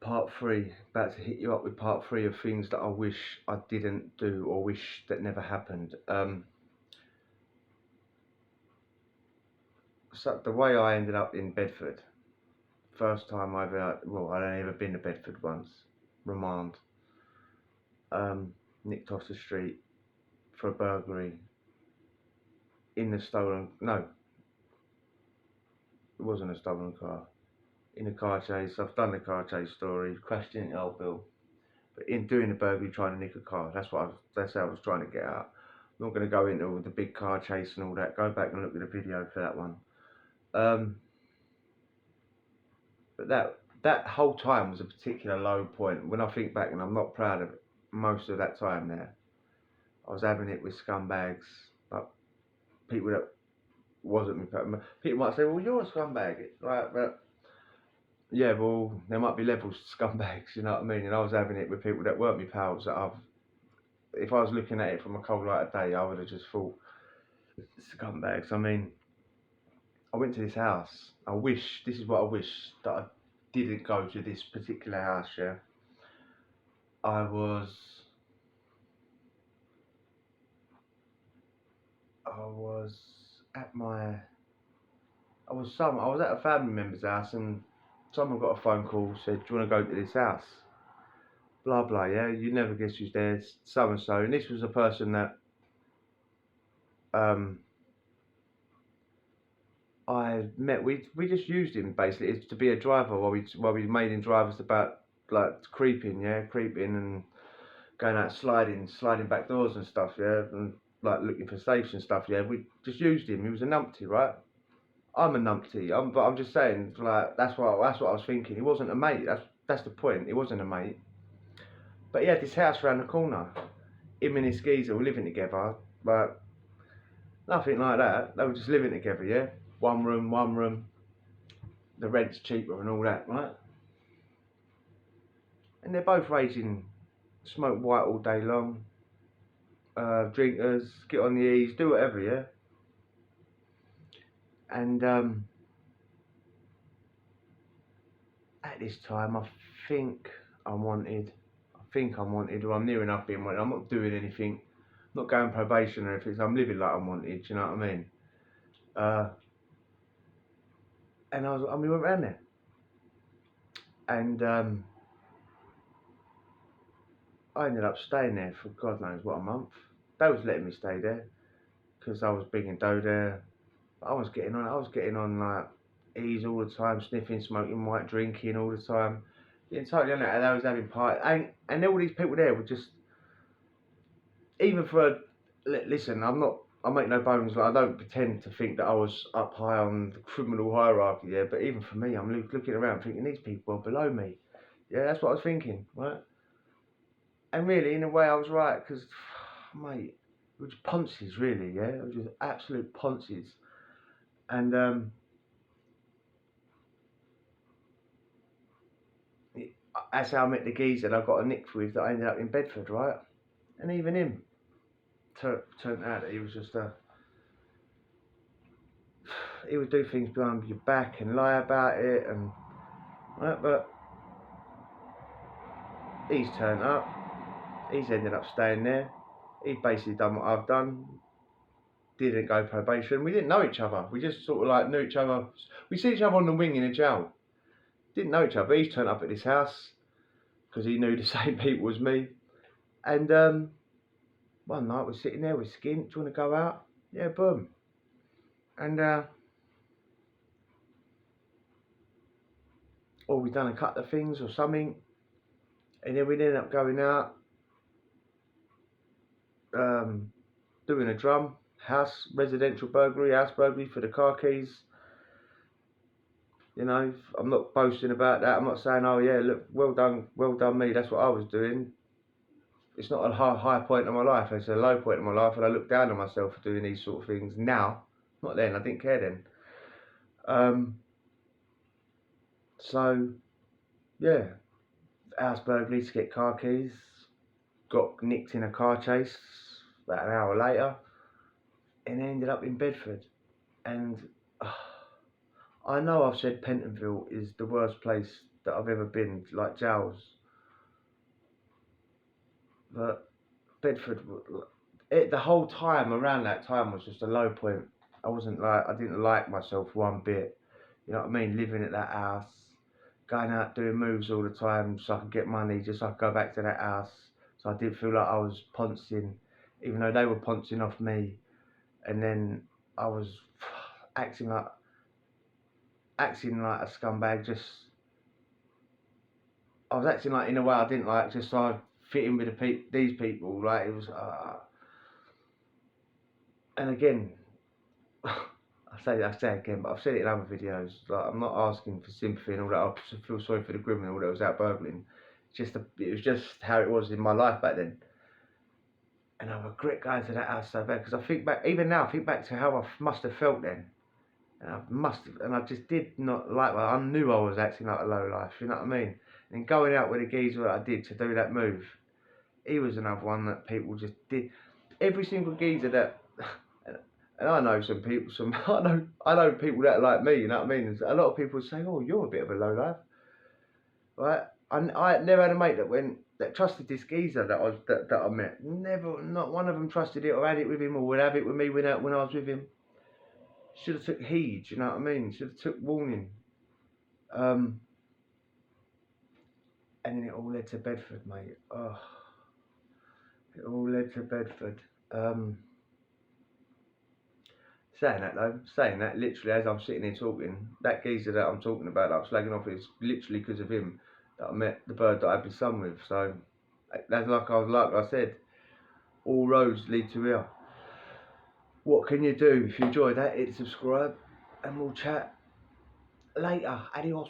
part 3, about to hit you up with part 3 of things that I wish I didn't do or wish that never happened. So the way I ended up in Bedford, first time I'd only ever been to Bedford once, remand, nicked off the street for a burglary in the stolen, no, it wasn't a stolen car, in a car chase. I've done the car chase story, crashed into Old Bill. But in doing the burglary, trying to nick a car, that's how I was trying to get out. I'm not going to go into all the big car chase and all that. Go back and look at the video for that one. But that whole time was a particular low point. When I think back, and I'm not proud of it, most of that time there, I was having it with scumbags, like people that wasn't me. People might say, "Well, you're a scumbag," right? But yeah, well, there might be levels to scumbags, you know what I mean? And I was having it with people that weren't me pals. If I was looking at it from a cold light of day, I would have just thought, scumbags. I mean, I went to this house. This is what I wish, that I didn't go to this particular house, yeah. I was at a family member's house, and someone got a phone call, said, "Do you want to go to this house?" Blah blah, yeah. You never guess who's there, so and so. And this was a person that I met. We just used him basically to be a driver while we made him drive us about, like, creeping and going out sliding back doors and stuff, yeah, and like looking for safes and stuff, yeah. We just used him. He was a numpty, right? I'm a numpty. But I'm just saying, like, that's what I was thinking. He wasn't a mate. That's the point. He wasn't a mate. But he had this house around the corner. Him and his geezer were living together, but nothing like that. They were just living together, yeah. One room. The rent's cheaper and all that, right? And they're both raging, smoke white all day long, drinkers, get on the E's, do whatever, yeah. And at this time, I think I'm wanted, or I'm near enough being wanted. I'm not doing anything, I'm not going probation or anything. So I'm living like I'm wanted. Do you know what I mean? And we went round there, and I ended up staying there for God knows what, a month. They was letting me stay there because I was bringing dough there. I was getting on like E's all the time, sniffing, smoking, white, drinking all the time. Getting totally on it, and I was having parties. And all these people there were just, even for, listen, I make no bones, like, I don't pretend to think that I was up high on the criminal hierarchy, yeah, but even for me, I'm looking around thinking, these people are below me. Yeah, that's what I was thinking, right? And really, in a way, I was right, because, mate, it was ponces, really, yeah? It was just absolute ponces. And that's how I met the geezer that I got a nick with, that I ended up in Bedford, right? And even him turned out that he was just he would do things behind your back and lie about it, and right, but he's turned up, he's ended up staying there. He basically done what I've done, didn't go probation. We didn't know each other, we just sort of like knew each other. We see each other on the wing in a jail, didn't know each other. He's turned up at this house because he knew the same people as me. And one night we're sitting there with Skin, do you want to go out? Yeah, boom. And or we done a couple of things or something, and then we ended up going out, doing a residential burglary, house burglary for the car keys. You know, I'm not boasting about that. I'm not saying, oh yeah, look, well done me, that's what I was doing. It's not a high point in my life, it's a low point in my life, and I look down on myself for doing these sort of things now. Not then, I didn't care then. So yeah, house burglary to get car keys, got nicked in a car chase about an hour later, and ended up in Bedford. And I know I've said Pentonville is the worst place that I've ever been, like jails, but Bedford, the whole time around that time was just a low point. I didn't like myself one bit. You know what I mean? Living at that house, going out doing moves all the time so I could get money, just so I could go back to that house. So I didn't feel like I was poncing, even though they were poncing off me. And then I was acting like a scumbag. I was acting like in a way I didn't like, just so I fit in with these people. Like it was, and again, I say again, but I've said it in other videos. Like I'm not asking for sympathy and all that. I feel sorry for the criminal that was out burgling. It was just how it was in my life back then. And I regret going to that house so bad, because I think back, even now, I think back to how I must have felt then. And I just did not like that. I knew I was acting like a low life, you know what I mean? And going out with the geezer that I did to do that move, he was another one that people just did. Every single geezer that, and I know some people, I know people that are like me, you know what I mean? A lot of people say, "Oh, you're a bit of a low life," right? I never had a mate that trusted this geezer that I met. Never, not one of them trusted it or had it with him or would have it with me when I was with him. Should have took heed, you know what I mean? Should have took warning. Um, and then it all led to Bedford, mate. Oh, it all led to Bedford. Um, saying that, literally as I'm sitting here talking, that geezer that I'm talking about, that I'm slagging off, is literally because of him that I met the bird that I had my son with. So that's like I said, all roads lead to here. What can you do? If you enjoyed that, hit subscribe, and we'll chat later. Adios.